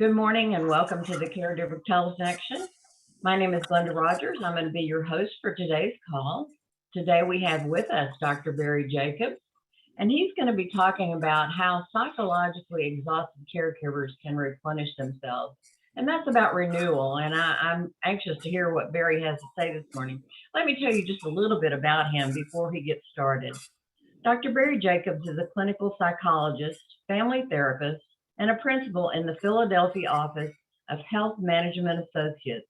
Good morning and welcome to the Caregiver Telesection. My name is Glenda Rogers. I'm going to be your host for today's call. Today we have with us Dr. Bary Jacobs, and he's going to be talking about how psychologically exhausted caregivers can replenish themselves. And that's about renewal. And I'm anxious to hear what Bary has to say this morning. Let me tell you just a little bit about him before he gets started. Dr. Bary Jacobs is a clinical psychologist, family therapist, and a principal in the Philadelphia office of Health Management Associates.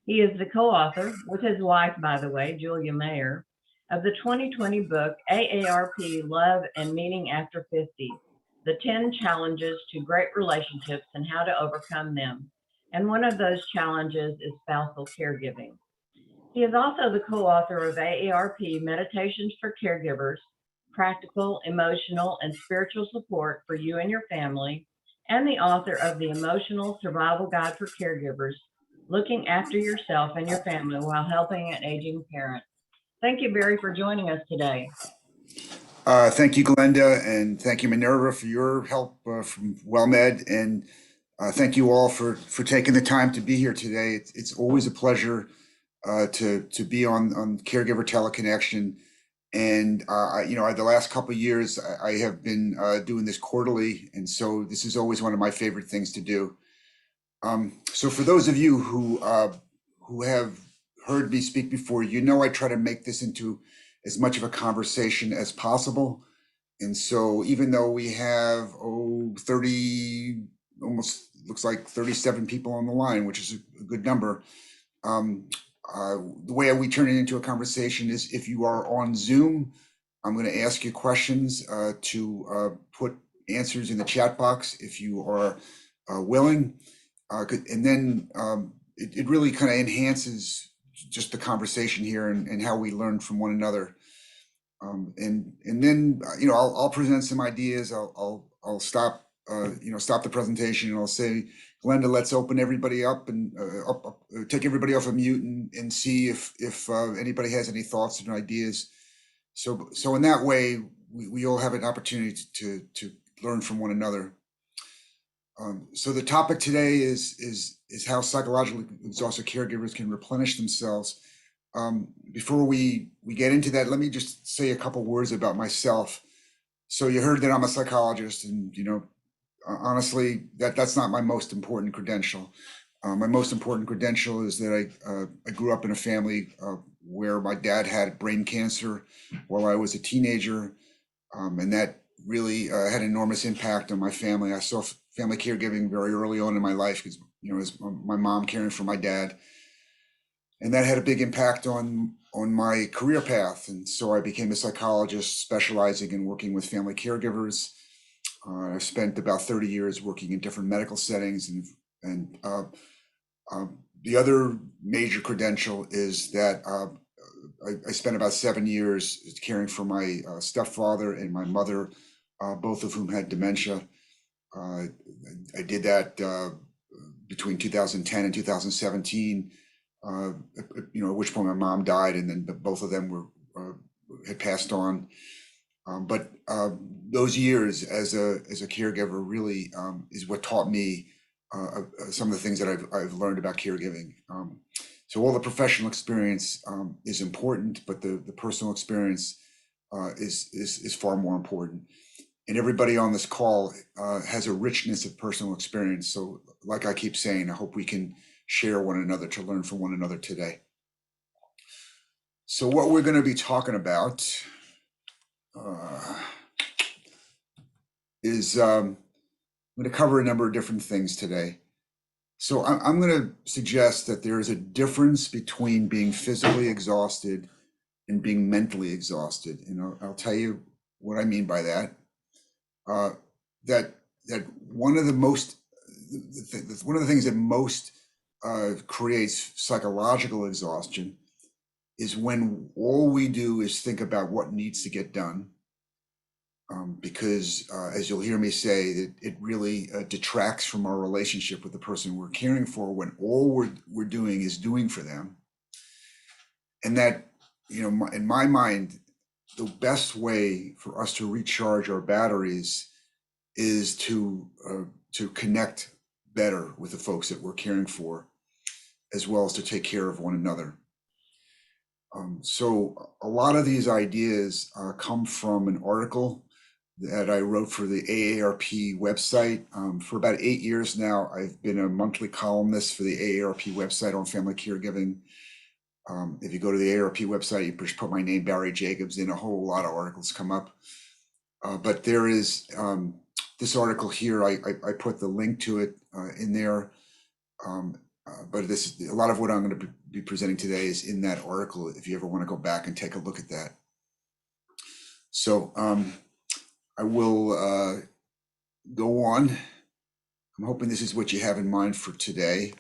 He is the co-author, with his wife, by the way, Julia Mayer, of the 2020 book, AARP, Love and Meaning After 50, The 10 Challenges to Great Relationships and How to Overcome Them. And one of those challenges is spousal caregiving. He is also the co-author of AARP, Meditations for Caregivers, Practical, Emotional, and Spiritual Support for You and Your Family, and the author of the Emotional Survival Guide for Caregivers, Looking After Yourself and Your Family While Helping an Aging Parent. Thank you, Bary, for joining us today. Thank you, Glenda, and thank you, Minerva, for your help from WellMed, and thank you all for taking the time to be here today. It's always a pleasure to be on Caregiver Teleconnection. And the last couple of years, I have been doing this quarterly, and so this is always one of my favorite things to do. So for those of you who have heard me speak before, I try to make this into as much of a conversation as possible. And so even though we have 30, almost looks like 37 people on the line, which is a good number, the way we turn it into a conversation is if you are on Zoom, I'm going to ask you questions to put answers in the chat box if you are willing. And then it really kind of enhances just the conversation here and how we learn from one another. And then I'll present some ideas. I'll stop stop the presentation and I'll say, Glenda, let's open everybody up and take everybody off of mute and see if anybody has any thoughts and ideas. So in that way, we all have an opportunity to learn from one another. So the topic today is how psychologically exhausted caregivers can replenish themselves. Before we get into that, let me just say a couple words about myself. So you heard that I'm a psychologist, and honestly, that's not my most important credential. My most important credential is that I grew up in a family where my dad had brain cancer while I was a teenager, and that really had an enormous impact on my family. I saw family caregiving very early on in my life because as my mom caring for my dad, and that had a big impact on my career path. And so I became a psychologist specializing in working with family caregivers. I spent about 30 years working in different medical settings, and the other major credential is that I spent about 7 years caring for my stepfather and my mother, both of whom had dementia. I did that between 2010 and 2017, at which point my mom died, and then both of them had passed on. But those years as a caregiver really is what taught me some of the things that I've learned about caregiving. So all the professional experience is important, but the personal experience is far more important. And everybody on this call has a richness of personal experience. So like I keep saying, I hope we can share one another to learn from one another today. So what we're going to be talking about is I'm going to cover a number of different things today. So I'm going to suggest that there is a difference between being physically exhausted and being mentally exhausted. And I'll tell you what I mean by that. That one of the things that most creates psychological exhaustion is when all we do is think about what needs to get done. Because as you'll hear me say, that it really detracts from our relationship with the person we're caring for when all we're doing is doing for them. And that, in my mind, the best way for us to recharge our batteries is to connect better with the folks that we're caring for, as well as to take care of one another. So a lot of these ideas come from an article that I wrote for the AARP website. For about 8 years now, I've been a monthly columnist for the AARP website on family caregiving. If you go to the AARP website, you just put my name, Bary Jacobs, in, a whole lot of articles come up. But there is this article here, I put the link to it in there. But a lot of what I'm going to be presenting today is in that article, if you ever want to go back and take a look at that. So I will go on. I'm hoping this is what you have in mind for today.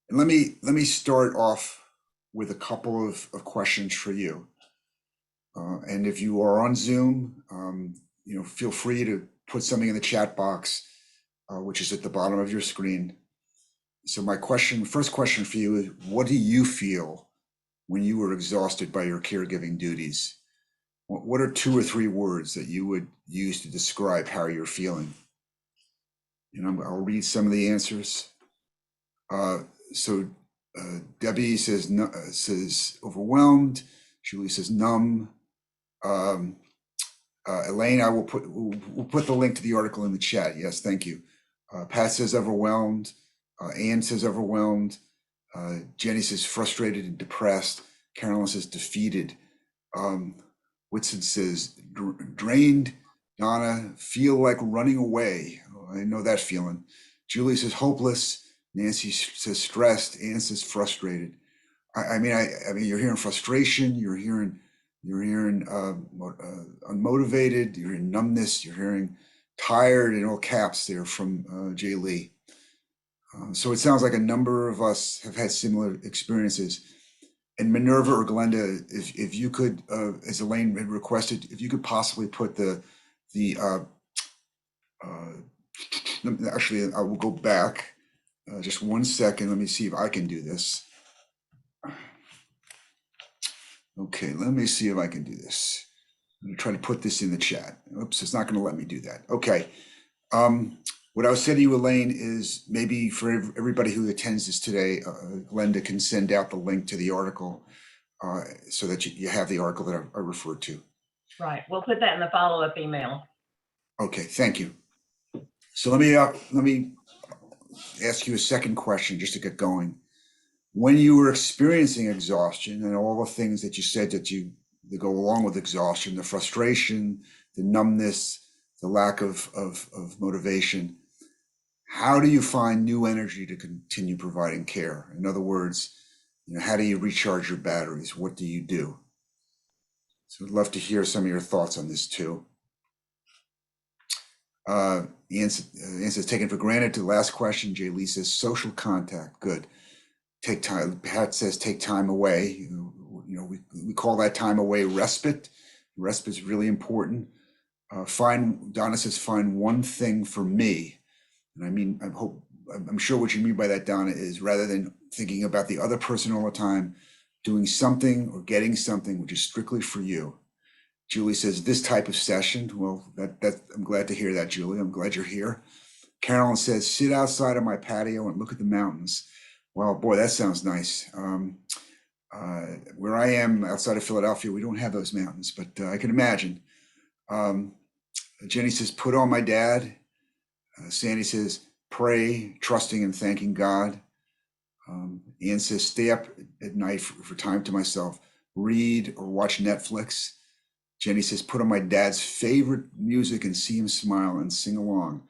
And let me start off with a couple of questions for you. And if you are on Zoom, feel free to put something in the chat box, which is at the bottom of your screen. So my first question for you is, what do you feel when you were exhausted by your caregiving duties? What are 2 or 3 words that you would use to describe how you're feeling? And I'll read some of the answers. So Debbie says overwhelmed. Julie says numb. Elaine, we'll put the link to the article in the chat. Yes, thank you. Pat says overwhelmed. Ann says overwhelmed. Jenny says frustrated and depressed. Carolyn says defeated. Whitson says drained. Donna, feel like running away. Oh, I know that feeling. Julie says hopeless. Nancy says stressed. Ann says frustrated. I mean, you're hearing frustration. You're hearing unmotivated. You're hearing numbness. You're hearing tired in all caps there from Jay Lee. So it sounds like a number of us have had similar experiences. And Minerva or Glenda, if you could, as Elaine had requested, if you could possibly put actually, I will go back just 1 second. Let me see if I can do this. Okay, let me see if I can do this. I'm gonna try to put this in the chat. Oops, it's not gonna let me do that. Okay. What I was saying to you, Elaine, is maybe for everybody who attends this today, Glenda can send out the link to the article so that you have the article that I referred to. Right. We'll put that in the follow-up email. Okay, thank you. So let me ask you a second question just to get going. When you were experiencing exhaustion and all the things that you said that go along with exhaustion, the frustration, the numbness, the lack of motivation, how do you find new energy to continue providing care? In other words, how do you recharge your batteries? What do you do? So I'd love to hear some of your thoughts on this too. Ian says, taken for granted to the last question. Jay Lee says, social contact, good. Take time. Pat says, take time away. We call that time away respite. Respite is really important. Donna says, find one thing for me. And I mean, I'm sure what you mean by that, Donna, is rather than thinking about the other person all the time, doing something or getting something which is strictly for you. Julie says, this type of session. Well, I'm glad to hear that, Julie. I'm glad you're here. Carolyn says, sit outside on my patio and look at the mountains. Well, boy, that sounds nice. Where I am outside of Philadelphia, we don't have those mountains, but I can imagine. Jenny says, put on my dad. Sandy says, pray, trusting and thanking God. Ian says, stay up at night for time to myself, read or watch Netflix. Jenny says, put on my dad's favorite music and see him smile and sing along.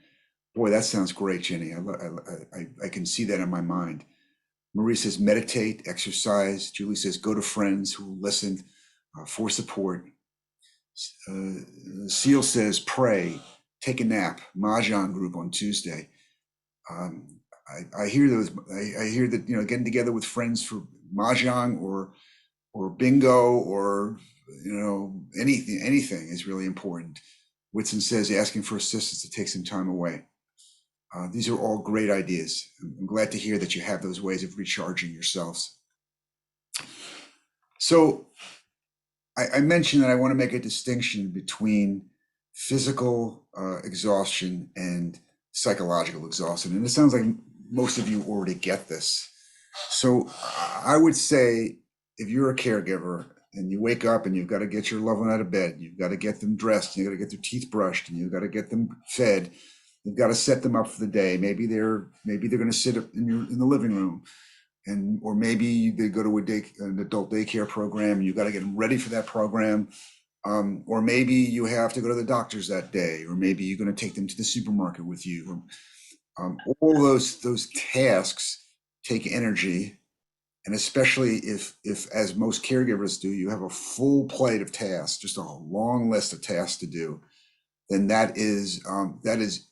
Boy, that sounds great, Jenny. I can see that in my mind. Marie says, meditate, exercise. Julie says, go to friends who will listen for support. Seal says, pray, take a nap, Mahjong group on Tuesday. I hear that, getting together with friends for Mahjong or bingo or, anything is really important. Whitson says, asking for assistance to take some time away. These are all great ideas. I'm glad to hear that you have those ways of recharging yourselves. So I mentioned that I want to make a distinction between physical exhaustion and psychological exhaustion. And it sounds like most of you already get this. So I would say if you're a caregiver and you wake up and you've got to get your loved one out of bed, you've got to get them dressed, you've got to get their teeth brushed, and you've got to get them fed, you've got to set them up for the day. Maybe they're going to sit in the living room, or maybe they go to an adult daycare program. You've got to get them ready for that program. Or maybe you have to go to the doctor's that day, or maybe you're going to take them to the supermarket with you. All those tasks take energy, and especially if, as most caregivers do, you have a full plate of tasks, just a long list of tasks to do, then that is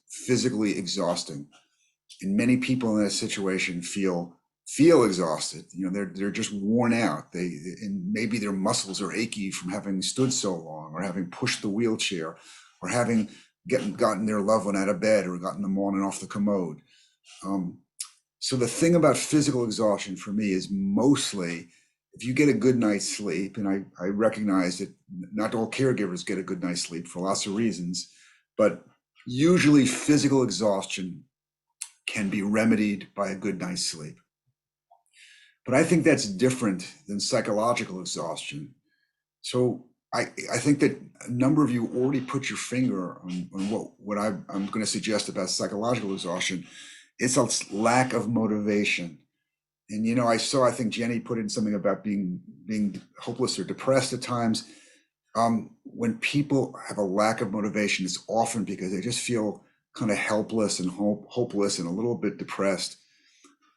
physically exhausting. And many people in that situation feel exhausted. They're just worn out. And maybe their muscles are achy from having stood so long, or having pushed the wheelchair, or having gotten their loved one out of bed, or gotten them on and off the commode. So the thing about physical exhaustion for me is mostly if you get a good night's sleep, and I recognize that not all caregivers get a good night's sleep for lots of reasons, but usually physical exhaustion can be remedied by a good night's sleep. But I think that's different than psychological exhaustion. So I think that a number of you already put your finger on what I'm going to suggest about psychological exhaustion. It's a lack of motivation. And I think Jenny put in something about being hopeless or depressed at times. When people have a lack of motivation, it's often because they just feel kind of helpless and hopeless and a little bit depressed.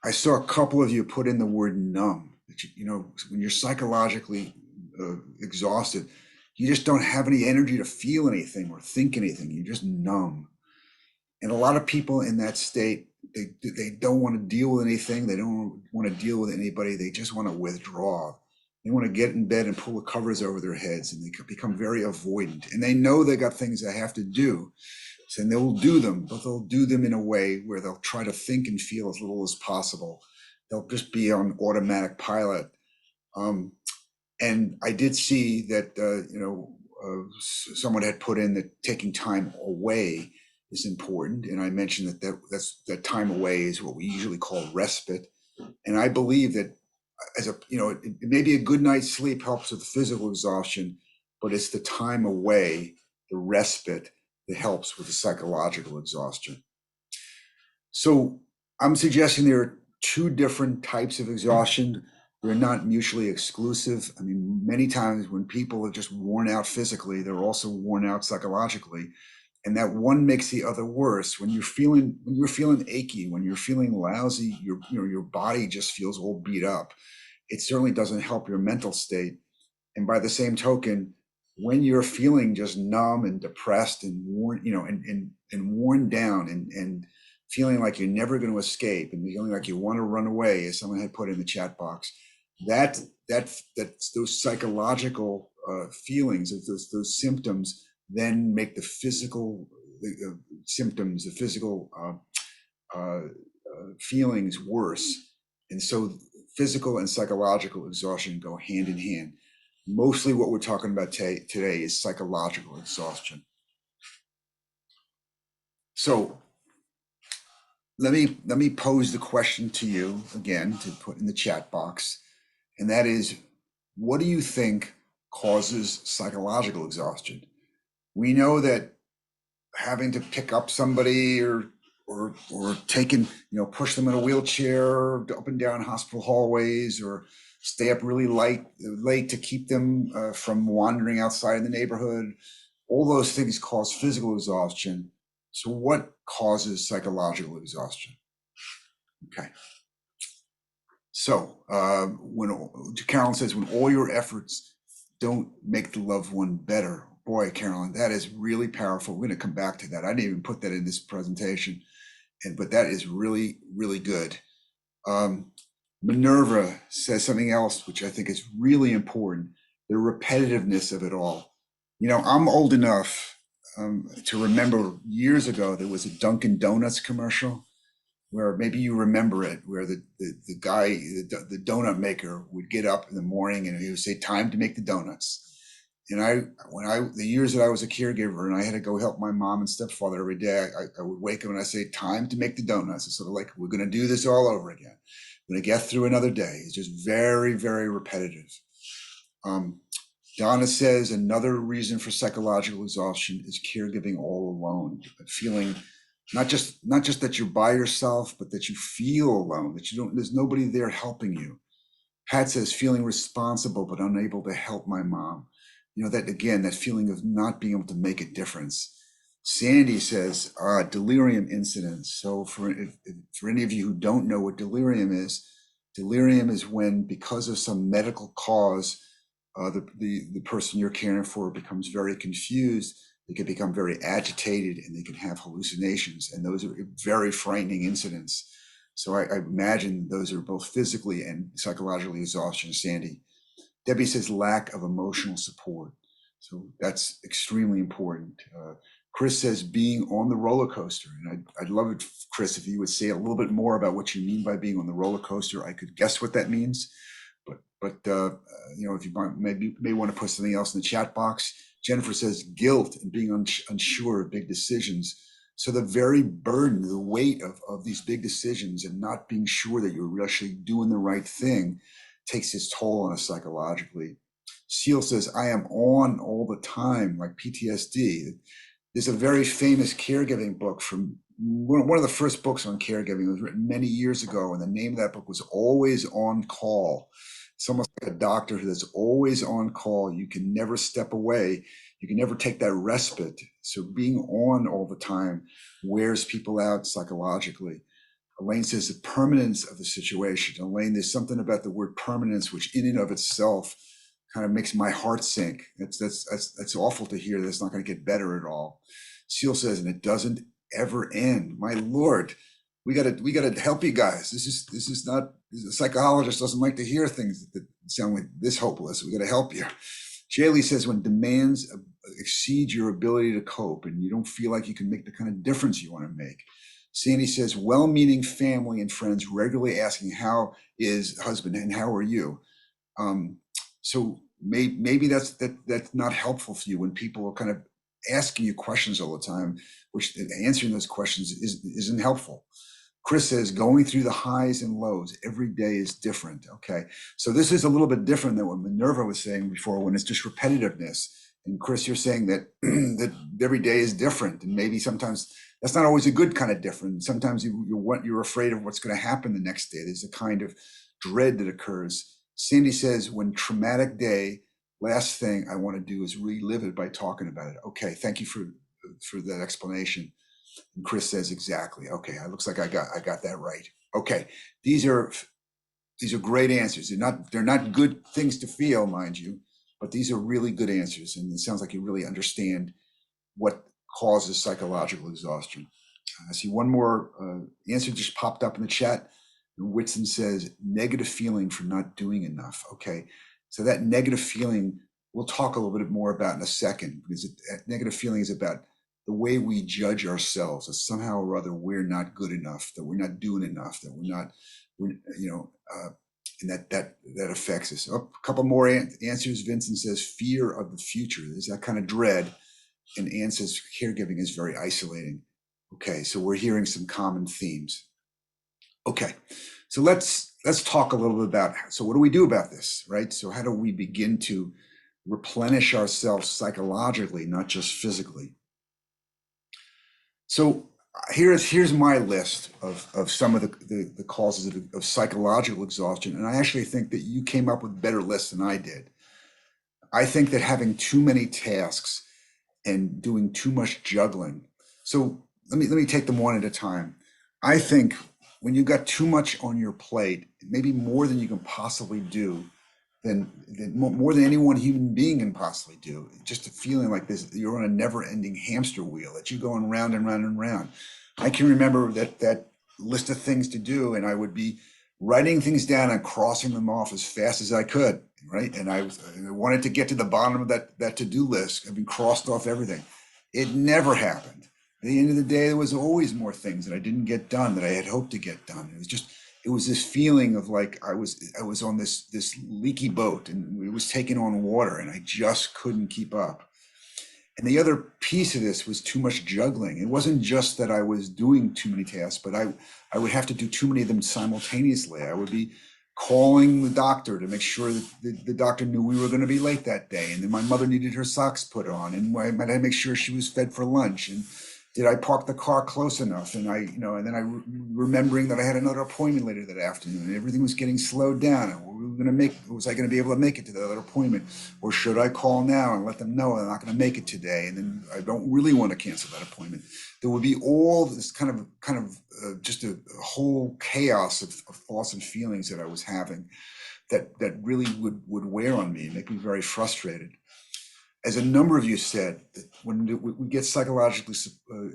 I saw a couple of you put in the word numb. When you're psychologically exhausted, you just don't have any energy to feel anything or think anything. You're just numb. And a lot of people in that state, they don't want to deal with anything. They don't want to deal with anybody. They just want to withdraw. They want to get in bed and pull the covers over their heads, and they become very avoidant. And they know they got things they have to do. And they will do them, but they'll do them in a way where they'll try to think and feel as little as possible. They'll just be on automatic pilot. And I did see that, someone had put in that taking time away is important. And I mentioned that time away is what we usually call respite. And I believe that maybe a good night's sleep helps with the physical exhaustion, but it's the time away, the respite, that helps with the psychological exhaustion. So I'm suggesting there are two different types of exhaustion. They're not mutually exclusive. I mean, many times when people are just worn out physically, they're also worn out psychologically. And that one makes the other worse. When you're feeling achy, when you're feeling lousy, your body just feels all beat up. It certainly doesn't help your mental state. And by the same token, when you're feeling just numb and depressed and worn, and worn down and feeling like you're never going to escape and feeling like you want to run away, as someone had put in the chat box, that's those psychological feelings, those symptoms then make the physical symptoms, the physical feelings worse. And so physical and psychological exhaustion go hand in hand. Mostly what we're talking about today is psychological exhaustion. So let me pose the question to you again to put in the chat box. And that is, what do you think causes psychological exhaustion? We know that having to pick up somebody or taking, push them in a wheelchair up and down hospital hallways, or stay up really late to keep them from wandering outside in the neighborhood. All those things cause physical exhaustion. So what causes psychological exhaustion? Okay. So when Carolyn says, when all your efforts don't make the loved one better. Boy, Carolyn, that is really powerful. We're going to come back to that. I didn't even put that in this presentation, but that is really, really good. Minerva says something else, which I think is really important, the repetitiveness of it all. I'm old enough to remember years ago, there was a Dunkin' Donuts commercial where maybe you remember it, where the guy, the donut maker would get up in the morning and he would say, time to make the donuts. the years that I was a caregiver and I had to go help my mom and stepfather every day, I would wake up and I say, time to make the donuts. It's sort of like, we're going to do this all over again. We're going to get through another day. It's just very, very repetitive. Donna says another reason for psychological exhaustion is caregiving all alone, feeling not just that you're by yourself, but that you feel alone, that there's nobody there helping you. Pat says feeling responsible but unable to help my mom. That again, that feeling of not being able to make a difference. Sandy says delirium incidents. So for any of you who don't know what delirium is when, because of some medical cause, the person you're caring for becomes very confused. They can become very agitated and they can have hallucinations, and those are very frightening incidents. So I imagine those are both physically and psychologically exhaustion, Sandy. Debbie says lack of emotional support. So that's extremely important. Chris says being on the roller coaster. And I'd love it, Chris, if you would say a little bit more about what you mean by being on the roller coaster. I could guess what that means, but if you may want to put something else in the chat box. Jennifer says guilt and being unsure of big decisions. So the very burden, the weight of these big decisions and not being sure that you're actually doing the right thing takes its toll on us psychologically. Seal says, I am on all the time, like PTSD. There's a very famous caregiving book from one of the first books on caregiving. It was written many years ago, and the name of that book was Always on Call. It's almost like a doctor that's always on call. You can never step away. You can never take that respite. So being on all the time wears people out psychologically. Elaine says the permanence of the situation. Elaine, there's something about the word permanence, which in and of itself kind of makes my heart sink. That's awful to hear. That's not going to get better at all. Seal says, and it doesn't ever end. My Lord, we gotta help you guys. This is not, a psychologist doesn't like to hear things that sound like this hopeless. We gotta help you. Jaylee says when demands exceed your ability to cope and you don't feel like you can make the kind of difference you want to make. Sandy says well-meaning family and friends regularly asking how is husband and how are you. So maybe that's not helpful for you when people are kind of asking you questions all the time, which answering those questions isn't helpful. Chris says going through the highs and lows every day is different. Okay, so this is a little bit different than what Minerva was saying before, when it's just repetitiveness. And Chris, you're saying that that every day is different, and maybe sometimes that's not always a good kind of different. Sometimes you're afraid of what's going to happen the next day. There's a kind of dread that occurs. Sandy says when traumatic day, last thing I want to do is relive it by talking about it. Okay, thank you for that explanation. And Chris says exactly. Okay, it looks like I got that right. Okay, these are great answers. They're not good things to feel, mind you, but these are really good answers. And it sounds like you really understand what causes psychological exhaustion. I see one more answer just popped up in the chat. Whitson says negative feeling for not doing enough. Okay, so that negative feeling we'll talk a little bit more about in a second, because that negative feeling is about the way we judge ourselves, that somehow or other we're not good enough, that we're not doing enough, that and that affects us. Oh, a couple more answers. Vincent says fear of the future. There's that kind of dread. And Anne says caregiving is very isolating. Okay, so we're hearing some common themes. Okay, so let's talk a little bit about, so what do we do about this, right? So how do we begin to replenish ourselves psychologically, not just physically? So here's my list of some of the causes of psychological exhaustion. And I actually think that you came up with better lists than I did. I think that having too many tasks and doing too much juggling. So let me take them one at a time. I think when you've got too much on your plate, maybe more than you can possibly do, more than any one human being can possibly do, just a feeling like this, you're on a never-ending hamster wheel that you're going round and round and round. I can remember that list of things to do, and I would be writing things down and crossing them off as fast as I could, right? And I wanted to get to the bottom of that to-do list. I've been crossed off everything. It never happened. At the end of the day, there was always more things that I didn't get done that I had hoped to get done. It was just it was this feeling of like I was on this leaky boat and it was taking on water and I just couldn't keep up. And the other piece of this was too much juggling. It wasn't just that I was doing too many tasks, but I would have to do too many of them simultaneously. I would be calling the doctor to make sure that the doctor knew we were going to be late that day. And then my mother needed her socks put on, and I had to make sure she was fed for lunch. And did I park the car close enough? And and then remembering that I had another appointment later that afternoon, and everything was getting slowed down. And was I going to be able to make it to the other appointment? Or should I call now and let them know I'm not going to make it today? And then I don't really want to cancel that appointment. There would be all this kind of just a whole chaos of thoughts and feelings that I was having that really would wear on me and make me very frustrated. As a number of you said, that when we get psychologically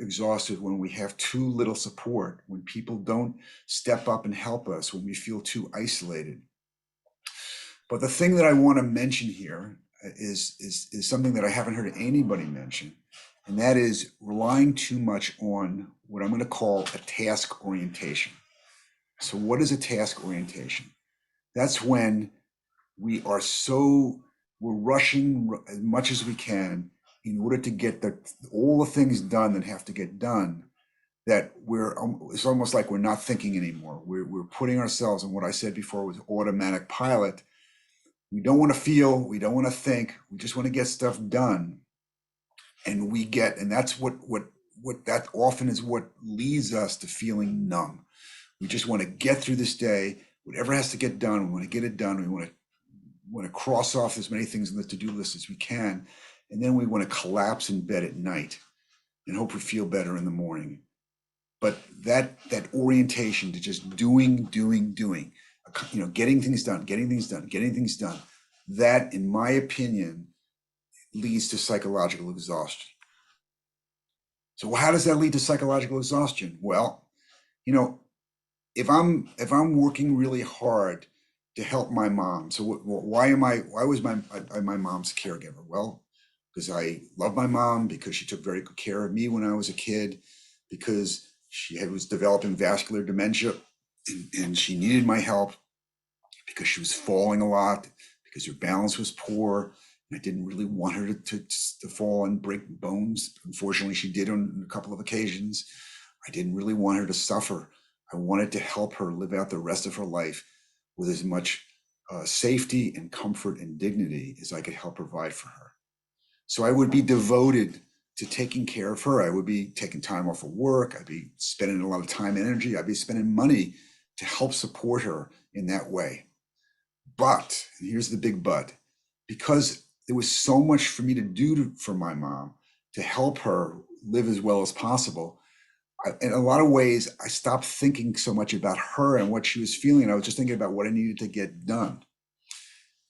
exhausted, when we have too little support, when people don't step up and help us, when we feel too isolated. But the thing that I want to mention here is something that I haven't heard anybody mention, and that is relying too much on what I'm going to call a task orientation. So what is a task orientation? That's when we're rushing as much as we can in order to get all the things done that have to get done, that it's almost like we're not thinking anymore. We're putting ourselves in what I said before was automatic pilot. We don't want to feel, we don't want to think, we just want to get stuff done. And that's what that often is what leads us to feeling numb. We just want to get through this day, whatever has to get done, we want to get it done. We want to cross off as many things on the to-do list as we can. And then we want to collapse in bed at night and hope we feel better in the morning. But that orientation to just doing, getting things done, that, in my opinion, leads to psychological exhaustion. So how does that lead to psychological exhaustion? Well, if I'm working really hard to help my mom, so why was my mom's caregiver? Well, because I love my mom, because she took very good care of me when I was a kid, because she was developing vascular dementia and she needed my help, because she was falling a lot, because her balance was poor. And I didn't really want her to fall and break bones. Unfortunately, she did on a couple of occasions. I didn't really want her to suffer. I wanted to help her live out the rest of her life with as much safety and comfort and dignity as I could help provide for her. So I would be devoted to taking care of her. I would be taking time off of work. I'd be spending a lot of time and energy. I'd be spending money to help support her in that way. But, and here's the big but, because there was so much for me to do for my mom to help her live as well as possible, in a lot of ways, I stopped thinking so much about her and what she was feeling. I was just thinking about what I needed to get done.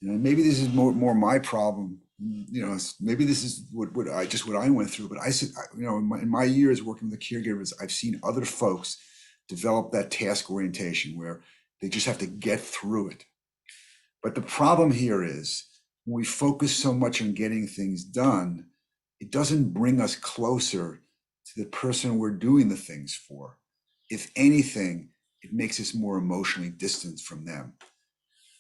Maybe this is more my problem. Maybe this is what I went through. But I said, in my years working with the caregivers, I've seen other folks develop that task orientation where they just have to get through it. But the problem here is when we focus so much on getting things done, it doesn't bring us closer to the person we're doing the things for. If anything, it makes us more emotionally distant from them.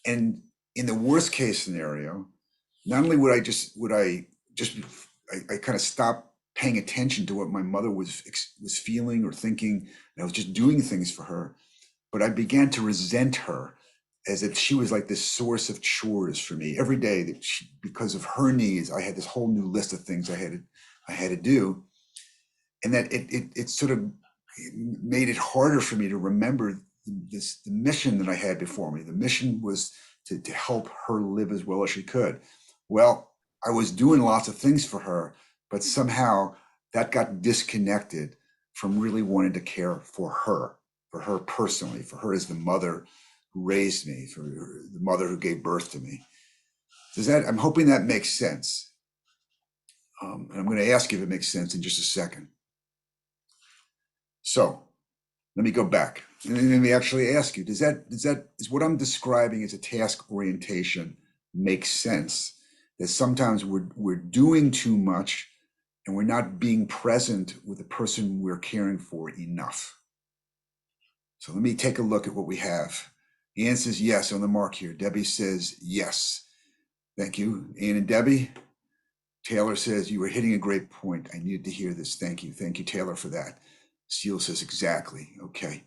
And in the worst case scenario, not only would I kind of stop paying attention to what my mother was feeling or thinking, and I was just doing things for her, but I began to resent her as if she was like this source of chores for me every day. That because of her needs, I had this whole new list of things I had to do, and that it sort of made it harder for me to remember the mission that I had before me. The mission was to help her live as well as she could. Well, I was doing lots of things for her, but somehow that got disconnected from really wanting to care for her personally, for her as the mother who raised me, for the mother who gave birth to me. I'm hoping that makes sense. And I'm going to ask you if it makes sense in just a second. So let me go back and let me actually ask you, is what I'm describing as a task orientation make sense? That sometimes we're doing too much and we're not being present with the person we're caring for enough. So let me take a look at what we have. Ann says yes on the mark here. Debbie says yes. Thank you, Ann and Debbie. Taylor says you were hitting a great point. I needed to hear this. Thank you. Thank you, Taylor, for that. Seal says exactly. Okay.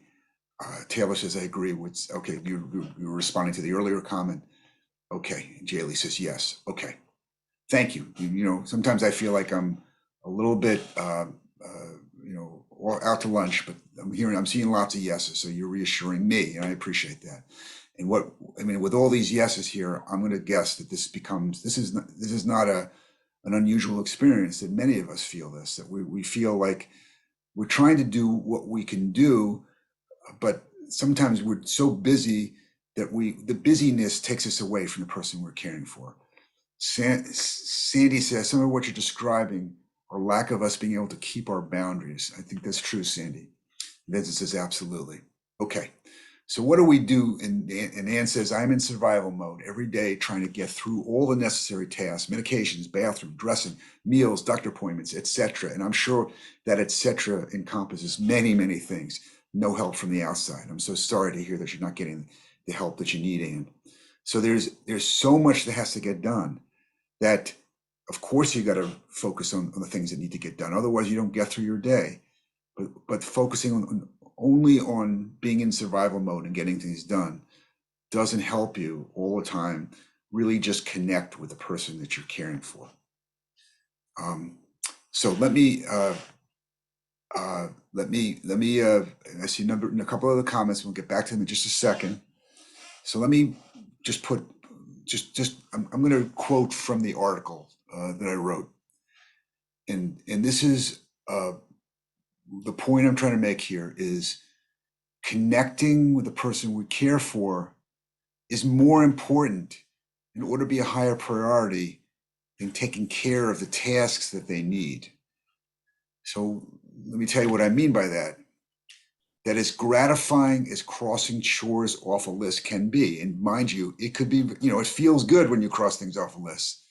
Taylor says I agree. Okay? You were responding to the earlier comment. Okay. Jaylee says yes. Okay. Thank you. You know, sometimes I feel like I'm a little bit, you know, out to lunch, but I'm seeing lots of yeses. So you're reassuring me, and I appreciate that. And with all these yeses here, I'm going to guess that this is not an unusual experience, that many of us feel this, that we feel like we're trying to do what we can do, but sometimes we're so busy that the busyness takes us away from the person we're caring for. Sandy says some of what you're describing are lack of us being able to keep our boundaries. I think that's true, Sandy. Vincent says absolutely. Okay. So what do we do? And Ann says, I'm in survival mode every day, trying to get through all the necessary tasks, medications, bathroom, dressing, meals, doctor appointments, etc. And I'm sure that etc. encompasses many, many things. No help from the outside. I'm so sorry to hear that you're not getting the help that you need, Ann. So there's so much that has to get done that, of course, you got to focus on the things that need to get done. Otherwise, you don't get through your day. But focusing only on being in survival mode and getting things done doesn't help you all the time really just connect with the person that you're caring for. So let me I see a couple of the comments. We'll get back to them in just a second. So let me just put I'm going to quote from the article that I wrote, and this is the point I'm trying to make here is connecting with the person we care for is more important in order to be a higher priority than taking care of the tasks that they need. So let me tell you what I mean by that. That as gratifying as crossing chores off a list can be, and mind you, it could be, it feels good when you cross things off a list.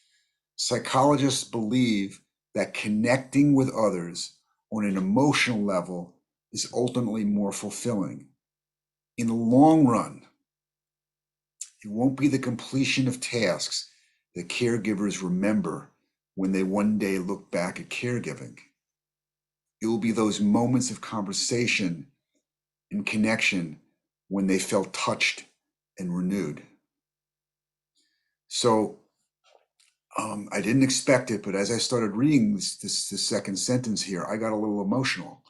Psychologists believe that connecting with others on an emotional level is ultimately more fulfilling. In the long run, it won't be the completion of tasks that caregivers remember when they one day look back at caregiving. It will be those moments of conversation and connection when they felt touched and renewed. So I didn't expect it, but as I started reading this second sentence here, I got a little emotional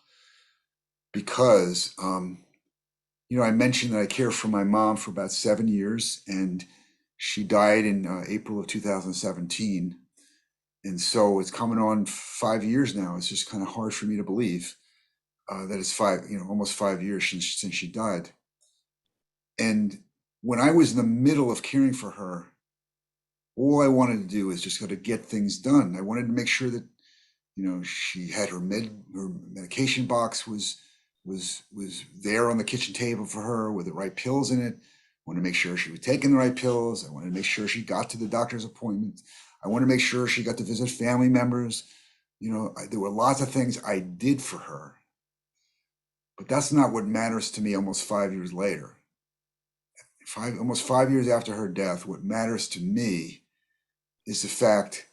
because, I mentioned that I cared for my mom for about 7 years, and she died in April of 2017. And so it's coming on 5 years now. It's just kind of hard for me to believe that it's almost 5 years since she died. And when I was in the middle of caring for her, all I wanted to do was just to get things done. I wanted to make sure that, she had her medication box was there on the kitchen table for her with the right pills in it. I wanted to make sure she was taking the right pills. I wanted to make sure she got to the doctor's appointment. I wanted to make sure she got to visit family members. There were lots of things I did for her, but that's not what matters to me almost 5 years later. Almost 5 years after her death, what matters to me is the fact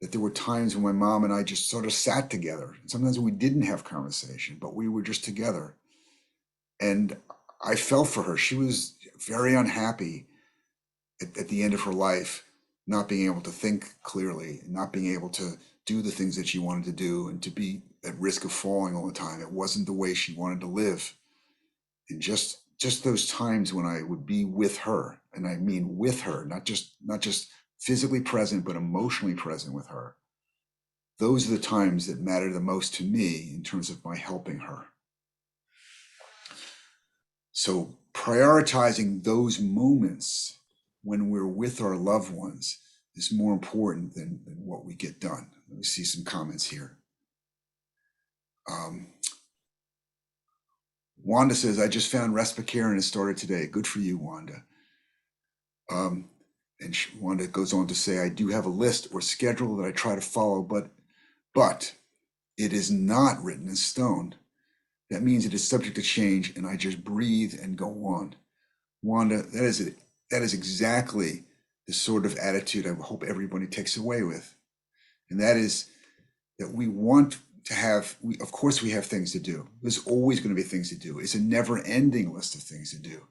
that there were times when my mom and I just sort of sat together. Sometimes we didn't have conversation, but we were just together. And I felt for her. She was very unhappy at the end of her life, not being able to think clearly, not being able to do the things that she wanted to do, and to be at risk of falling all the time. It wasn't the way she wanted to live. And just those times when I would be with her, and I mean with her, not just physically present, but emotionally present with her. Those are the times that matter the most to me in terms of my helping her. So prioritizing those moments when we're with our loved ones is more important than what we get done. Let me see some comments here. Wanda says, I just found respite care and it started today. Good for you, Wanda. And Wanda goes on to say, I do have a list or schedule that I try to follow, but it is not written in stone. that means it is subject to change, and I just breathe and go on. Wanda, that is it. That is exactly the sort of attitude I hope everybody takes away with. And that is that we want to have, of course, we have things to do. There's always going to be things to do. It's a never ending list of things to do.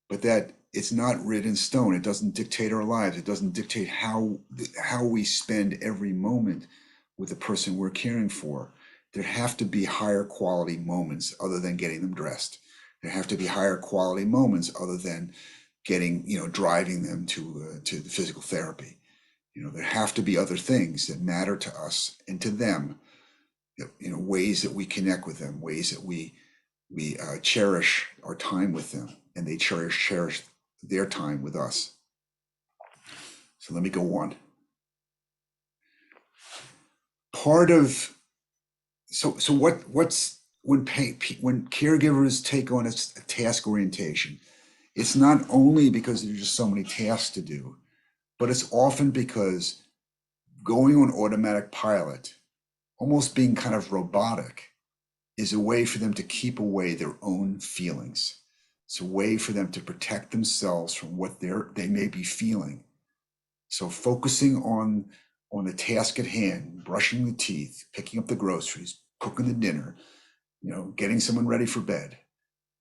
But that it's not written in stone. It doesn't dictate our lives. It doesn't dictate how we spend every moment with the person we're caring for. There have to be higher quality moments other than getting them dressed. There have to be higher quality moments other than getting, driving them to the physical therapy. There have to be other things that matter to us and to them. Ways that we connect with them, ways that we cherish our time with them, and they cherish their time with us. So let me go on. Part of what's when caregivers take on a task orientation, it's not only because there's just so many tasks to do, but it's often because going on automatic pilot, almost being kind of robotic, is a way for them to keep away their own feelings. It's a way for them to protect themselves from what they may be feeling. So focusing on the task at hand, brushing the teeth, picking up the groceries, cooking the dinner, getting someone ready for bed,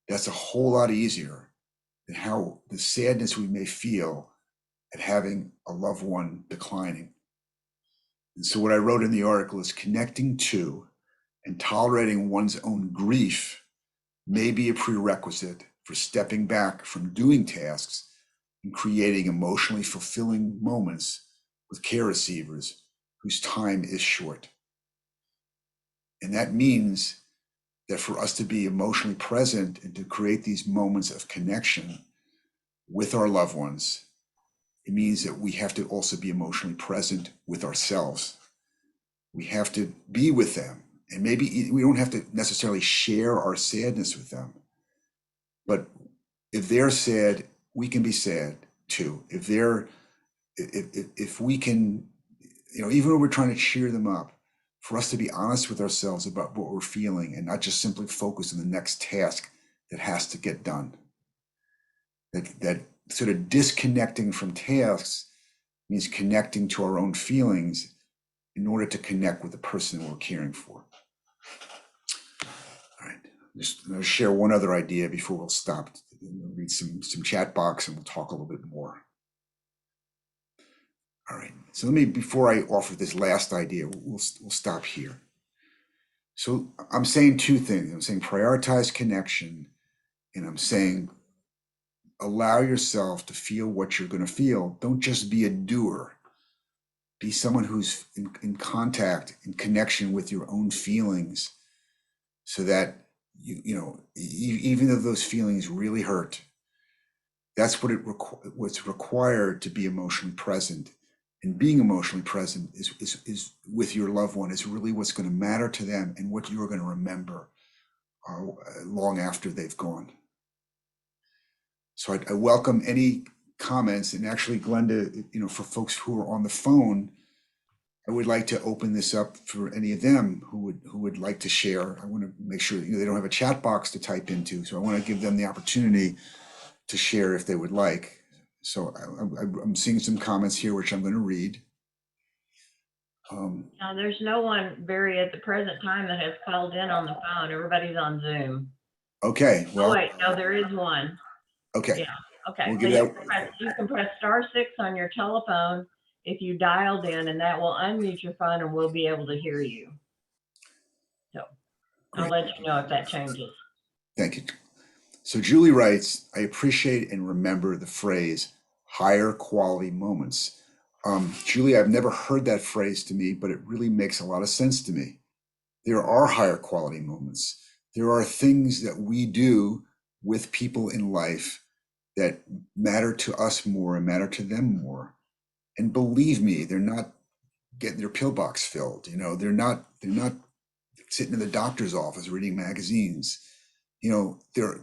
that's a whole lot easier than how the sadness we may feel at having a loved one declining. And so what I wrote in the article is connecting to and tolerating one's own grief may be a prerequisite for stepping back from doing tasks and creating emotionally fulfilling moments with care receivers whose time is short. And that means that for us to be emotionally present and to create these moments of connection with our loved ones, it means that we have to also be emotionally present with ourselves. We have to be with them. And maybe we don't have to necessarily share our sadness with them. But if they're sad, we can be sad too. If we can, even when we're trying to cheer them up, for us to be honest with ourselves about what we're feeling and not just simply focus on the next task that has to get done. That sort of disconnecting from tasks means connecting to our own feelings in order to connect with the person we're caring for. All right, just going to share one other idea before we'll stop. We'll read some chat box and we'll talk a little bit more. All right, so before I offer this last idea, we'll stop here. So I'm saying two things. I'm saying prioritize connection, and I'm saying allow yourself to feel what you're going to feel. Don't just be a doer. Be someone who's in contact, in connection with your own feelings, so that even though those feelings really hurt, that's what's required to be emotionally present. And being emotionally present is with your loved one is really what's going to matter to them and what you're going to remember long after they've gone. So I welcome any comments, and actually, Glenda, for folks who are on the phone, I would like to open this up for any of them who would like to share. I want to make sure they don't have a chat box to type into, so I want to give them the opportunity to share if they would like. So I'm seeing some comments here, which I'm going to read. Now, there's no one, Bary, at the present time that has called in on the phone. Everybody's on Zoom. Okay. Well. Oh, wait, no, there is one. Okay. Yeah. Okay. We'll So you can press *6 on your telephone if you dialed in, and that will unmute your phone, and we'll be able to hear you. So I'll let you know if that changes. Thank you. So Julie writes, I appreciate and remember the phrase higher quality moments. Julie, I've never heard that phrase to me, but it really makes a lot of sense to me. There are higher quality moments. There are things that we do with people in life that matter to us more and matter to them more. And believe me, they're not getting their pillbox filled. They're not sitting in the doctor's office reading magazines. There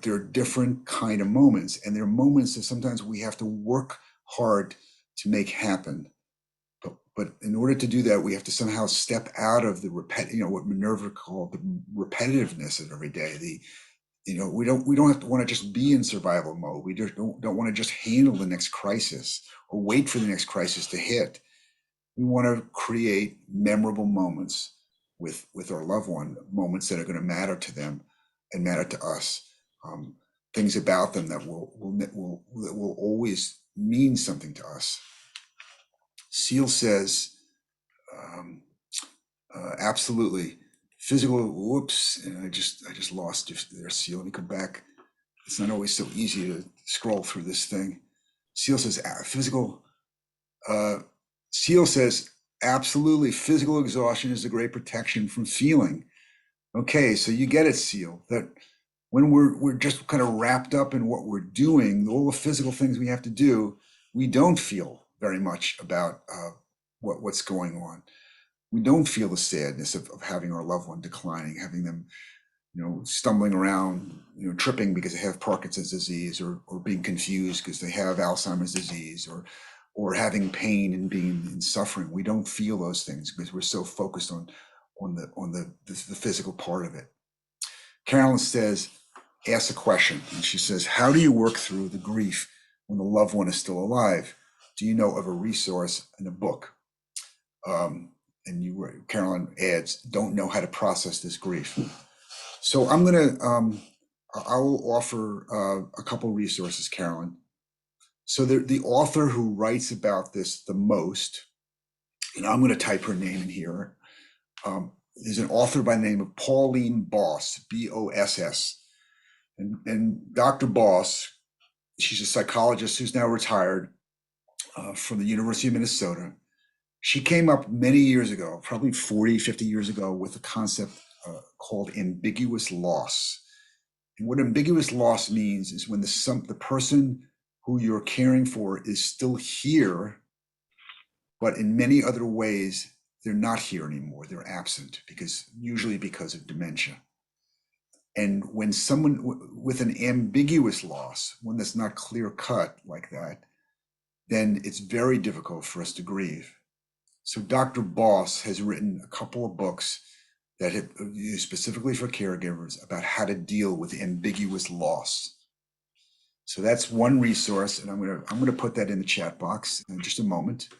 are different kind of moments, and there are moments that sometimes we have to work hard to make happen. But in order to do that, we have to somehow step out of the what Minerva called the repetitiveness of every day. We don't have to want to just be in survival mode. We just don't want to just handle the next crisis or wait for the next crisis to hit. We want to create memorable moments with our loved one, moments that are going to matter to them and matter to us. Things about them that will always mean something to us. Seal says, absolutely. Physical, whoops, and I just lost there, Seal. Let me come back. It's not always so easy to scroll through this thing. Seal says, Seal says, absolutely, physical exhaustion is a great protection from feeling. Okay, so you get it, Seal, that when we're just kind of wrapped up in what we're doing, all the physical things we have to do, we don't feel very much about what's going on. We don't feel the sadness of having our loved one declining, having them, stumbling around, tripping because they have Parkinson's disease, or being confused because they have Alzheimer's disease, or having pain and being in suffering. We don't feel those things because we're so focused on the physical part of it. Carolyn says, ask a question, and she says, how do you work through the grief when the loved one is still alive? Do you know of a resource in a book? And Carolyn adds, don't know how to process this grief. So I will offer a couple resources, Carolyn. So the author who writes about this the most, and I'm going to type her name in here, is an author by the name of Pauline Boss, B-O-S-S. And Dr. Boss, she's a psychologist who's now retired from the University of Minnesota. She came up many years ago, probably 40, 50 years ago, with a concept called ambiguous loss. And what ambiguous loss means is when the person who you're caring for is still here, but in many other ways, they're not here anymore. They're absent, usually because of dementia. And when someone with an ambiguous loss, one that's not clear cut like that, then it's very difficult for us to grieve. So Dr. Boss has written a couple of books that have used specifically for caregivers about how to deal with ambiguous loss. So that's one resource, and I'm gonna put that in the chat box in just a moment.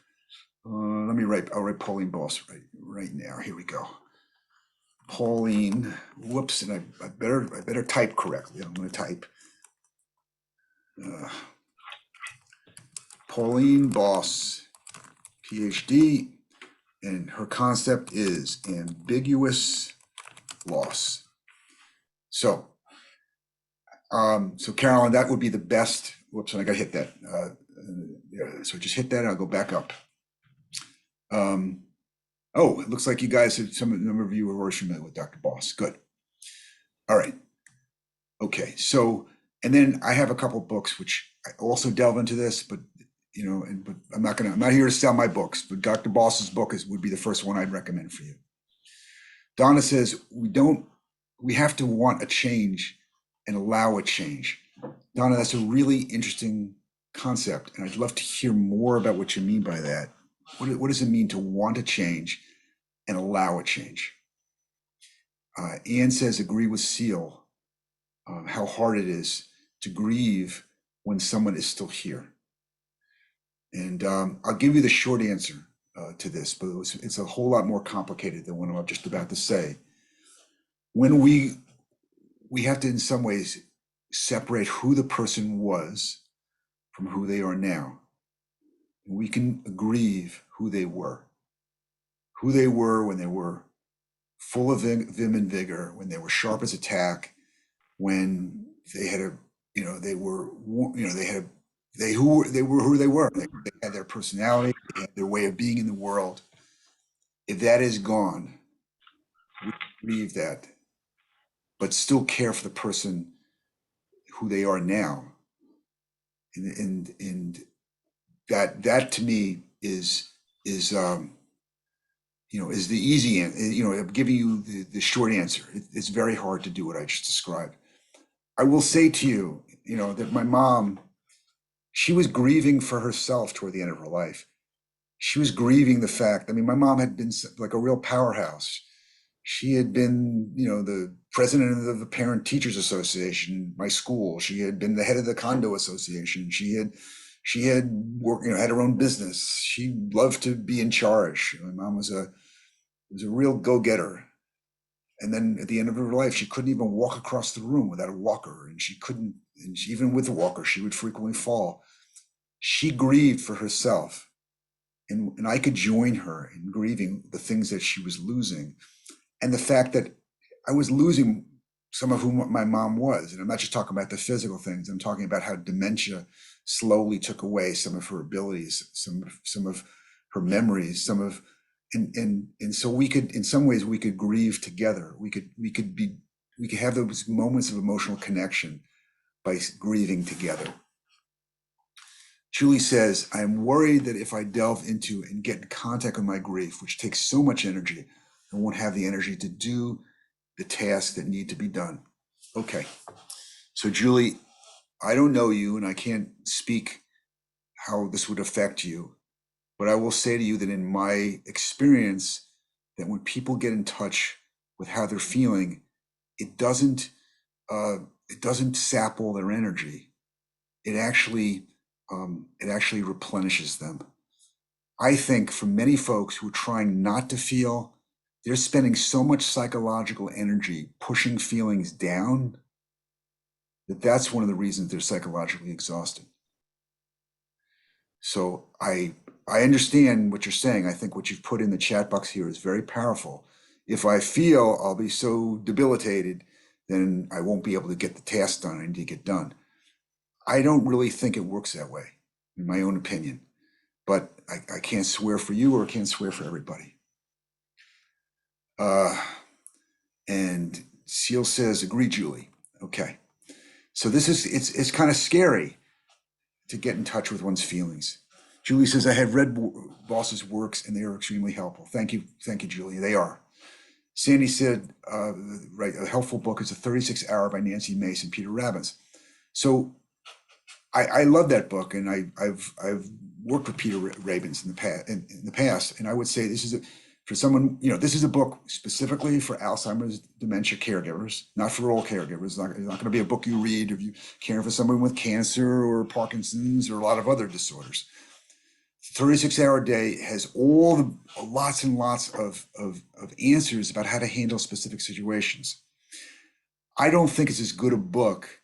I'll write Pauline Boss right now. Here we go. Pauline, whoops, and I better type correctly. I'm going to type Pauline Boss, PhD, and her concept is ambiguous loss. So, Carolyn, that would be the best. Whoops, and I got to hit that. So just hit that. And I'll go back up. Oh, it looks like you guys a number of you are already familiar with Dr. Boss. Good. All right. Okay. So, and then I have a couple books which I also delve into this, but but I'm not here to sell my books, but Dr. Boss's book would be the first one I'd recommend for you. Donna says, we have to want a change and allow a change. Donna, that's a really interesting concept, and I'd love to hear more about what you mean by that. What does it mean to want a change and allow a change? Anne says, agree with Seal, how hard it is to grieve when someone is still here. And I'll give you the short answer to this, but it's a whole lot more complicated than what I'm just about to say. When we have to, in some ways, separate who the person was from who they are now. We can grieve who they were when they were full of vim and vigor, when they were sharp as a tack, when they had they were who they were. They had their personality, they had their way of being in the world. If that is gone, we grieve that, but still care for the person who they are now. And that to me is the easy answer. I'm giving you the short answer. It's very hard to do what I just described. I will say to you, that my mom, she was grieving for herself toward the end of her life. she was grieving the fact. I mean, my mom had been like a real powerhouse. She had been, the president of the Parent Teachers Association, my school. She had been the head of the condo association. She had worked, had her own business. She loved to be in charge. My mom was a real go-getter. And then at the end of her life, she couldn't even walk across the room without a walker, and even with a walker, she would frequently fall. She grieved for herself, and I could join her in grieving the things that she was losing, and the fact that I was losing some of who my mom was. And I'm not just talking about the physical things. I'm talking about how dementia slowly took away some of her abilities, some of her memories, and so we could, in some ways, we could grieve together. We could have those moments of emotional connection by grieving together. Julie says, I'm worried that if I delve into and get in contact with my grief, which takes so much energy, I won't have the energy to do the tasks that need to be done. Okay. So Julie, I don't know you and I can't speak how this would affect you, but I will say to you that in my experience, that when people get in touch with how they're feeling, it doesn't sap all their energy. It actually replenishes them. I think for many folks who are trying not to feel, they're spending so much psychological energy pushing feelings down that's one of the reasons they're psychologically exhausted. So I understand what you're saying. I think what you've put in the chat box here is very powerful. If I feel I'll be so debilitated, then I won't be able to get the task done I need to get done. I don't really think it works that way, in my own opinion. But I can't swear for you or I can't swear for everybody. And Seal says, agree, Julie. Okay. So it's kind of scary to get in touch with one's feelings. Julie says, I have read Boss's works and they are extremely helpful. Thank you, Julie. They are. Sandy said, right, a helpful book is a 36-Hour by Nancy Mace and Peter Robbins. So I love that book, and I've worked with Peter Robbins in the past, and I would say this is for someone, this is a book specifically for Alzheimer's dementia caregivers, not for all caregivers. It's not going to be a book you read if you care for someone with cancer or Parkinson's or a lot of other disorders. 36-Hour Day has lots and lots of answers about how to handle specific situations. I don't think it's as good a book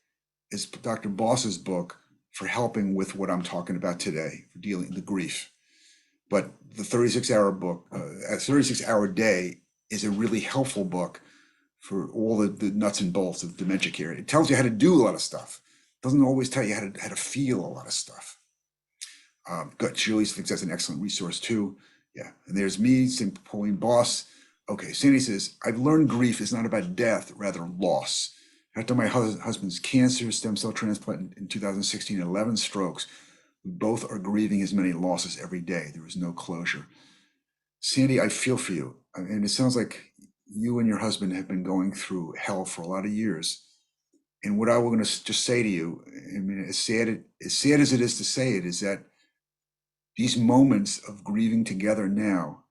as Dr. Boss's book for helping with what I'm talking about today, for dealing with the grief. But the 36-Hour Day is a really helpful book for all the nuts and bolts of dementia care. It tells you how to do a lot of stuff. It doesn't always tell you how to feel a lot of stuff. Good. Julie thinks that's an excellent resource too. Yeah. And there's me, St. Pauline Boss. Okay. Sandy says, I've learned grief is not about death, rather loss. After my husband's cancer stem cell transplant in 2016 and 11 strokes, we both are grieving as many losses every day. There is no closure. Sandy, I feel for you. And it sounds like you and your husband have been going through hell for a lot of years. And what I was going to just say to you, I mean, as sad as it is to say it, is that these moments of grieving together now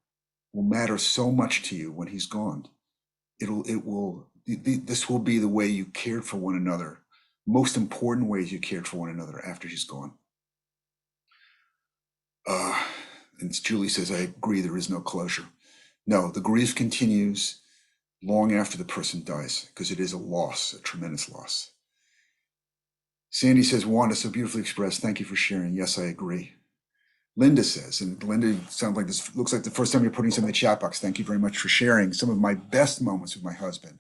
will matter so much to you when he's gone. This will be the way you cared for one another, most important ways you cared for one another after he's gone. And Julie says, I agree, there is no closure. No, the grief continues long after the person dies because it is a loss, a tremendous loss. Sandy says, Wanda, so beautifully expressed. Thank you for sharing. Yes, I agree. Linda says, and Linda sounds like this looks like the first time you're putting some in the chat box. Thank you very much for sharing. Some of my best moments with my husband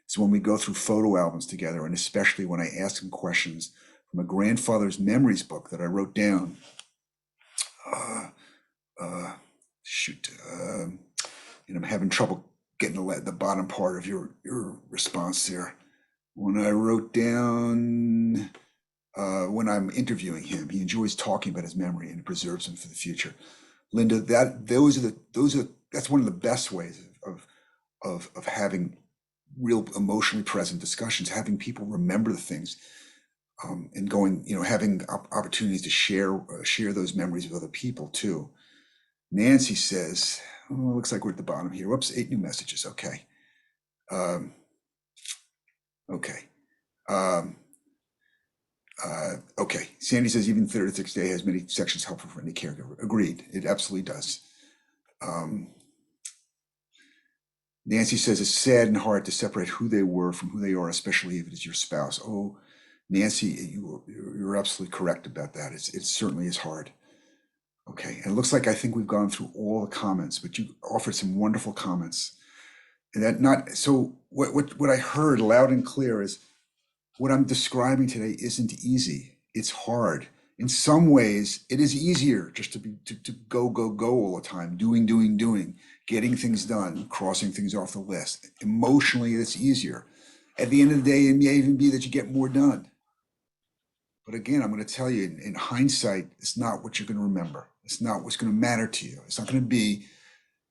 is when we go through photo albums together, and especially when I ask him questions from a grandfather's memories book that I wrote down. And I'm having trouble getting the bottom part of your response there. When I wrote down, when I'm interviewing him, he enjoys talking about his memory and it preserves him for the future. Linda, that's one of the best ways of having real emotionally present discussions, having people remember the things, and going, having opportunities to share those memories with other people too. Nancy says, oh, looks like we're at the bottom here. Whoops, 8 new messages. Okay. Okay. Okay. Sandy says even 36 day has many sections helpful for any caregiver. Agreed. It absolutely does. Nancy says it's sad and hard to separate who they were from who they are, especially if it is your spouse. Oh, Nancy, you're absolutely correct about that. It certainly is hard. Okay, and it looks like I think we've gone through all the comments, but you offered some wonderful comments. And that not so what I heard loud and clear is what I'm describing today isn't easy. It's hard. In some ways, it is easier just to go all the time, doing, getting things done, crossing things off the list. Emotionally, it's easier. At the end of the day, it may even be that you get more done. But again, I'm going to tell you, in hindsight, it's not what you're going to remember. It's not what's going to matter to you. It's not going to be,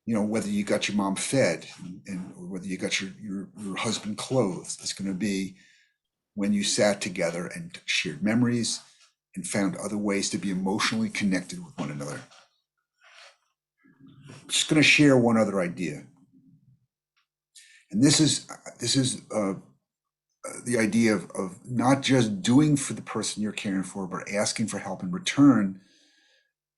whether you got your mom fed and or whether you got your husband clothed. It's going to be when you sat together and shared memories and found other ways to be emotionally connected with one another. I'm just going to share one other idea. And this is the idea of not just doing for the person you're caring for, but asking for help in return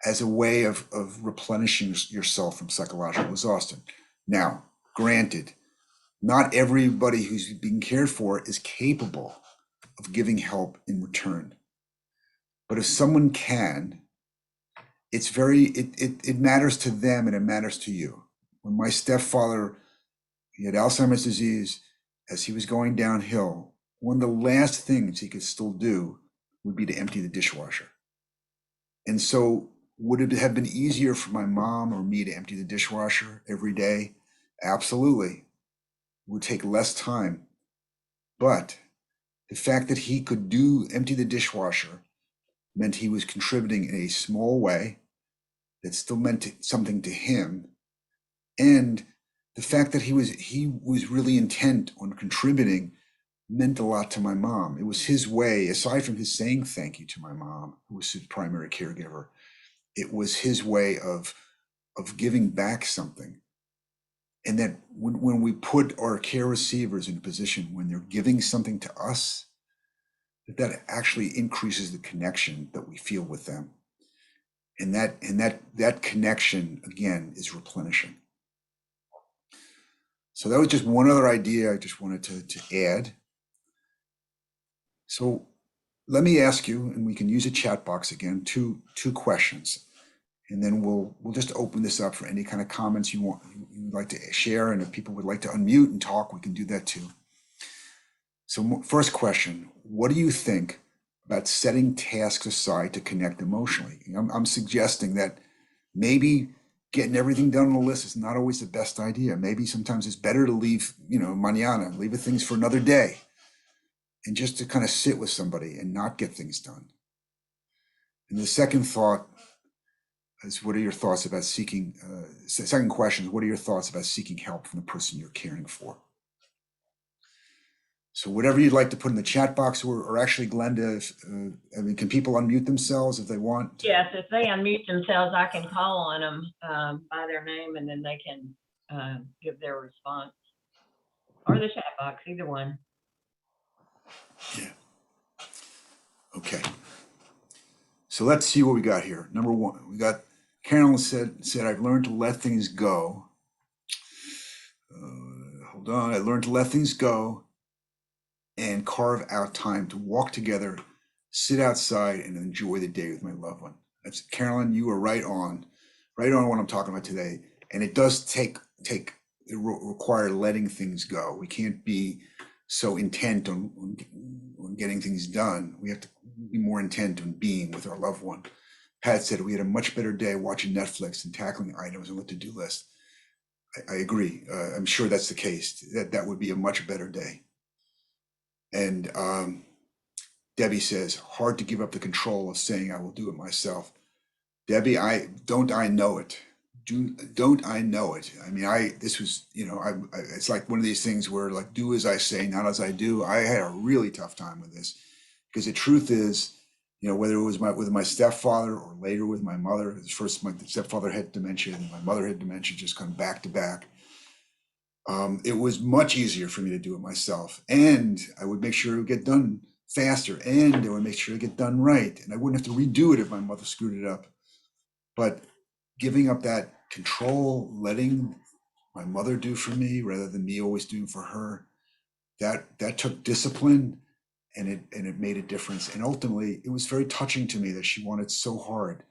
as a way of replenishing yourself from psychological exhaustion. Now, granted, not everybody who's being cared for is capable of giving help in return. But if someone can, it matters to them and it matters to you. When my stepfather, he had Alzheimer's disease, as he was going downhill, one of the last things he could still do would be to empty the dishwasher. And so would it have been easier for my mom or me to empty the dishwasher every day? Absolutely. It would take less time. But the fact that he could empty the dishwasher meant he was contributing in a small way that still meant something to him. And the fact that he was really intent on contributing meant a lot to my mom. It was his way, aside from his saying thank you to my mom, who was his primary caregiver, it was his way of giving back something. And that when we put our care receivers in a position when they're giving something to us, that actually increases the connection that we feel with them. And that connection, again, is replenishing. So that was just one other idea I just wanted to add. So let me ask you, and we can use a chat box again, two questions. And then we'll just open this up for any kind of comments you'd like to share. And if people would like to unmute and talk, we can do that too. So first question, what do you think about setting tasks aside to connect emotionally? I'm suggesting that maybe getting everything done on the list is not always the best idea. Maybe sometimes it's better to leave, mañana, leave things for another day and just to kind of sit with somebody and not get things done. And the second thought is, what are your thoughts about seeking, second question is, what are your thoughts about seeking help from the person you're caring for? So whatever you'd like to put in the chat box, or actually, Glenda, can people unmute themselves if they want? Yes, if they unmute themselves, I can call on them by their name, and then they can give their response, or the chat box, either one. Yeah. Okay. So let's see what we got here. Number one, we got Carolyn said I've learned to let things go. Hold on. I learned to let things go and carve out time to walk together, sit outside, and enjoy the day with my loved one. That's Carolyn. You are right on what I'm talking about today. And it does require letting things go. We can't be so intent on getting things done. We have to be more intent on being with our loved one. Pat said we had a much better day watching Netflix and tackling items on the to-do list. I agree. I'm sure that's the case. That would be a much better day. And Debbie says, hard to give up the control of saying I will do it myself. Debbie, I know it. Don't I know it? I mean, this was, it's like one of these things where, like, do as I say, not as I do. I had a really tough time with this because the truth is, whether it was with my stepfather or later with my mother. First, my stepfather had dementia and my mother had dementia, just kind of back to back. It was much easier for me to do it myself. And I would make sure it would get done faster, and I would make sure it get done right. And I wouldn't have to redo it if my mother screwed it up. But giving up that control, letting my mother do for me rather than me always doing for her, that took discipline, and it made a difference. And ultimately, it was very touching to me that she wanted so hard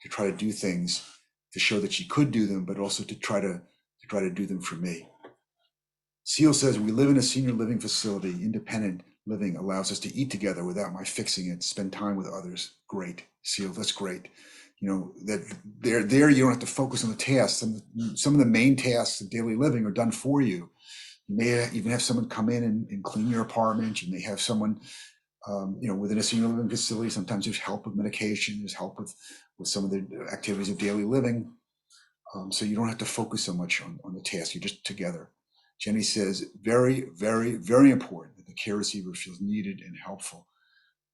to try to do things to show that she could do them, but also to try to do them for me. Seal says, we live in a senior living facility. Independent living allows us to eat together without my fixing it, spend time with others. Great, Seal, that's great. That there you don't have to focus on the tasks. Some of the main tasks of daily living are done for you. You may even have someone come in and clean your apartment. You may have someone, within a senior living facility, sometimes there's help with medication, there's help with some of the activities of daily living. So you don't have to focus so much on the task, you're just together. Jenny says, very, very, very important that the care receiver feels needed and helpful.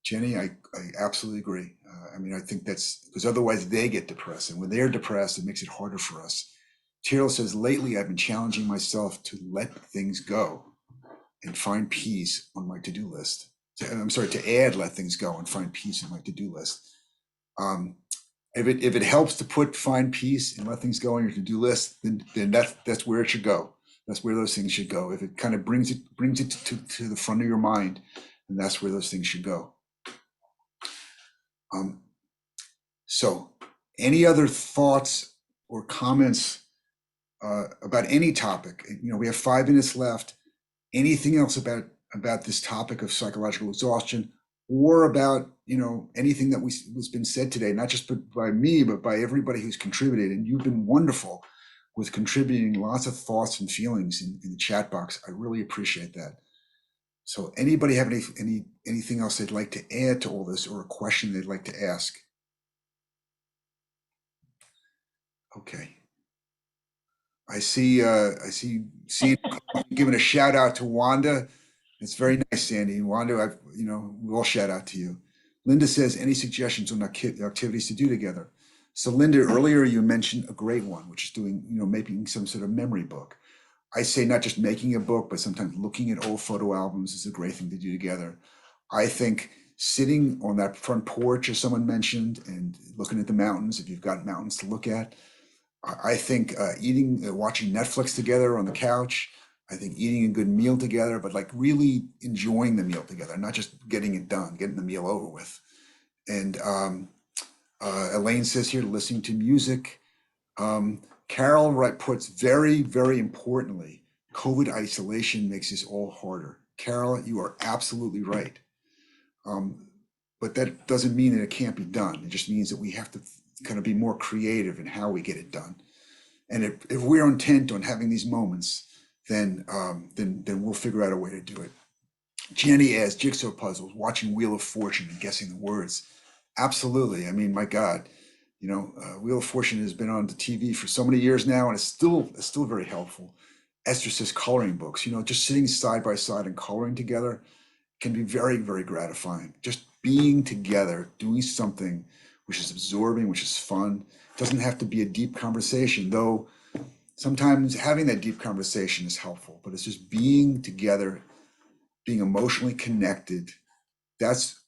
Jenny, I absolutely agree. I think that's because otherwise they get depressed. And when they're depressed, it makes it harder for us. Tyrell says, lately I've been challenging myself to let things go and find peace on my to-do list. To add let things go and find peace on my to-do list. If it helps to find peace and let things go on your to-do list, then that's where it should go. That's where those things should go. If it kind of brings it to the front of your mind, then that's where those things should go. So any other thoughts or comments about any topic? We have 5 minutes left. Anything else about this topic of psychological exhaustion, or about anything that was been said today, not just by me, but by everybody who's contributed? And you've been wonderful with contributing lots of thoughts and feelings in the chat box. I really appreciate that. So anybody have anything else they'd like to add to all this, or a question they'd like to ask? Okay. I see giving a shout out to Wanda. It's very nice, Sandy. Wanda, we all shout out to you. Linda says, any suggestions on activities to do together? So Linda, earlier you mentioned a great one, which is doing, making some sort of memory book. I say not just making a book, but sometimes looking at old photo albums is a great thing to do together. I think sitting on that front porch, as someone mentioned, and looking at the mountains, if you've got mountains to look at. I think watching Netflix together on the couch. I think eating a good meal together, but like really enjoying the meal together, not just getting it done, getting the meal over with. And Elaine says here, listening to music. Carol puts very, very importantly, COVID isolation makes this all harder. Carol, you are absolutely right. But that doesn't mean that it can't be done. It just means that we have to kind of be more creative in how we get it done. And if we're intent on having these moments, then we'll figure out a way to do it. Jenny adds jigsaw puzzles, watching Wheel of Fortune and guessing the words. Absolutely. My God, Wheel of Fortune has been on the TV for so many years now, and it's still very helpful. Esther says coloring books. Just sitting side by side and coloring together can be very, very gratifying. Just being together, doing something which is absorbing, which is fun. It doesn't have to be a deep conversation, though sometimes having that deep conversation is helpful, but it's just being together, being emotionally connected. That's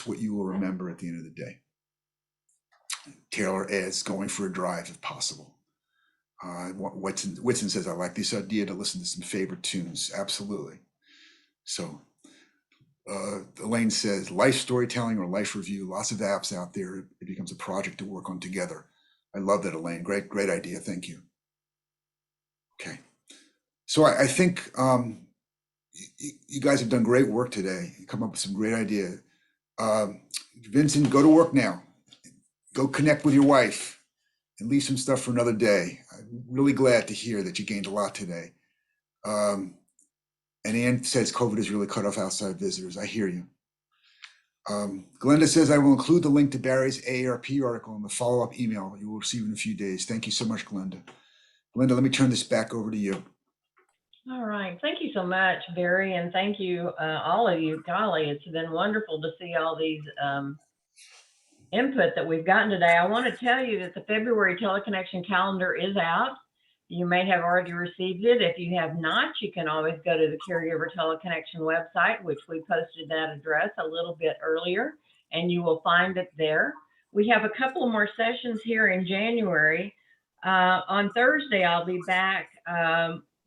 what you will remember at the end of the day. Taylor adds going for a drive if possible. Whitson says, I like this idea to listen to some favorite tunes. Absolutely. So Elaine says, life storytelling or life review, lots of apps out there. It becomes a project to work on together. I love that, Elaine. Great idea. Thank you. Okay. So I think you guys have done great work today. You come up with some great ideas. Vincent, go to work now. Go connect with your wife and leave some stuff for another day. I'm really glad to hear that you gained a lot today. And Ann says COVID has really cut off outside visitors. I hear you. Glenda says, I will include the link to Bary's AARP article in the follow-up email you will receive in a few days. Thank you so much, Glenda. Glenda, let me turn this back over to you. All right. Thank you so much, Bary, and thank you, all of you. Golly, it's been wonderful to see all these input that we've gotten today. I want to tell you that the February teleconnection calendar is out. You may have already received it. If you have not, you can always go to the Caregiver Teleconnection website, which we posted that address a little bit earlier, and you will find it there. We have a couple more sessions here in January. On Thursday, I'll be back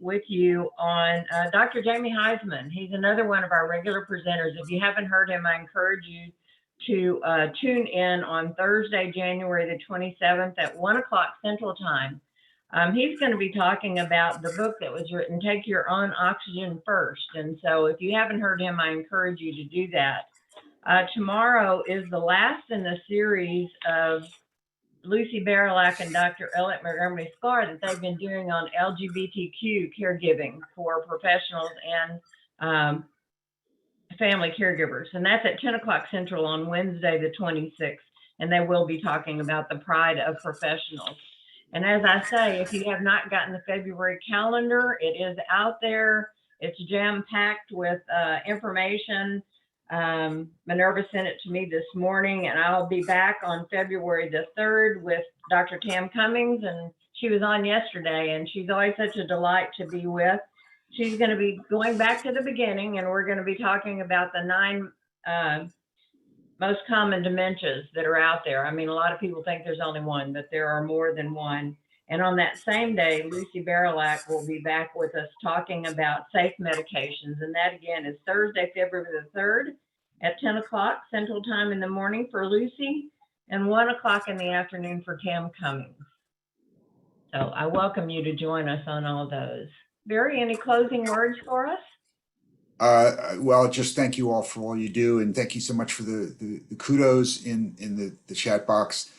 with you on Dr. Jamie Heisman. He's another one of our regular presenters. If you haven't heard him, I encourage you to tune in on Thursday, January the 27th at 1 o'clock Central Time. He's going to be talking about the book that was written, Take Your Own Oxygen First. And so if you haven't heard him, I encourage you to do that. Tomorrow is the last in the series of Lucy Barilak and Dr. Elliot Montgomery Sklar that they've been doing on LGBTQ caregiving for professionals and family caregivers. And that's at 10 o'clock Central on Wednesday, the 26th. And they will be talking about the pride of professionals. And as I say, if you have not gotten the February calendar, it is out there. It's jam-packed with information. Minerva sent it to me this morning, and I'll be back on February the 3rd with Dr. Tam Cummings, and she was on yesterday, and she's always such a delight to be with. She's going to be going back to the beginning, and we're going to be talking about the 9 most common dementias that are out there. I mean, a lot of people think there's only one, but there are more than one. And on that same day, Lucy Barilak will be back with us talking about safe medications. And that, again, is Thursday, February the 3rd at 10 o'clock Central Time in the morning for Lucy and 1 o'clock in the afternoon for Tam Cummings. So I welcome you to join us on all those. Bary, any closing words for us? Well, just thank you all for all you do, and thank you so much for the kudos in the chat box.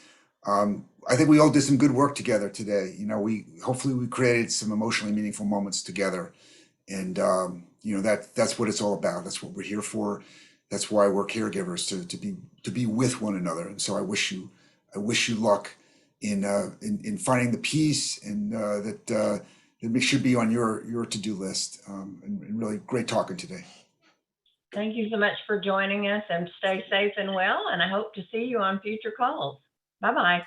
I think we all did some good work together today. You know, hopefully we created some emotionally meaningful moments together, and you know, that's what it's all about. That's what we're here for. That's why we're caregivers, to be with one another. And so I wish you luck in finding the peace and that should be on your to-do list. And really great talking today. Thank you so much for joining us, and stay safe and well. And I hope to see you on future calls. Bye-bye.